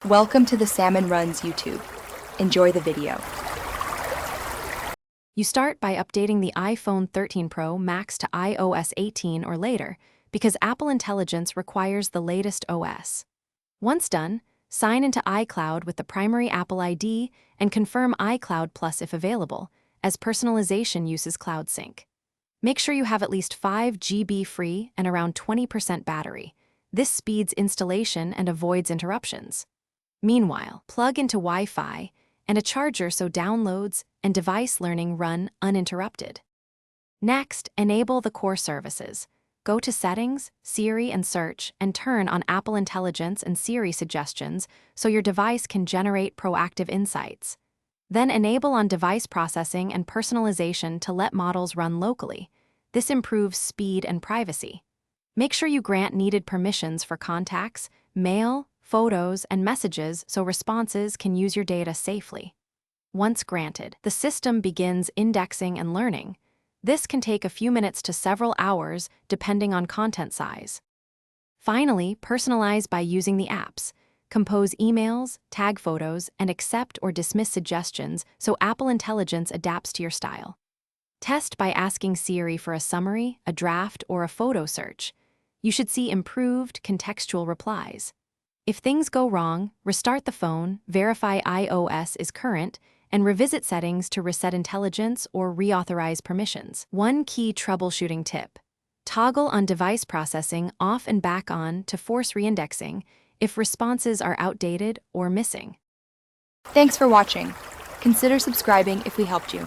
Welcome to the Salmon Runs YouTube. Enjoy the video. You start by updating the iPhone 13 Pro Max to iOS 18 or later because Apple Intelligence requires the latest OS. Once done, sign into iCloud with the primary Apple ID and confirm iCloud Plus if available, as personalization uses Cloud Sync. Make sure you have at least 5 GB free and around 20% battery. This speeds installation and avoids interruptions. Meanwhile, plug into Wi-Fi and a charger so downloads and device learning run uninterrupted. Next, enable the core services. Go to Settings, Siri, and Search, and turn on Apple Intelligence and Siri suggestions so your device can generate proactive insights. Then enable on-device processing and personalization to let models run locally. This improves speed and privacy. Make sure you grant needed permissions for contacts, mail, photos, and messages so responses can use your data safely. Once granted, the system begins indexing and learning. This can take a few minutes to several hours depending on content size. Finally, personalize by using the apps. Compose emails, tag photos, and accept or dismiss suggestions so Apple Intelligence adapts to your style. Test by asking Siri for a summary, a draft, or a photo search. You should see improved, contextual replies. If things go wrong, restart the phone, verify iOS is current, and revisit settings to reset intelligence or reauthorize permissions. One key troubleshooting tip: toggle on device processing off and back on to force reindexing if responses are outdated or missing. Thanks for watching. Consider subscribing if we helped you.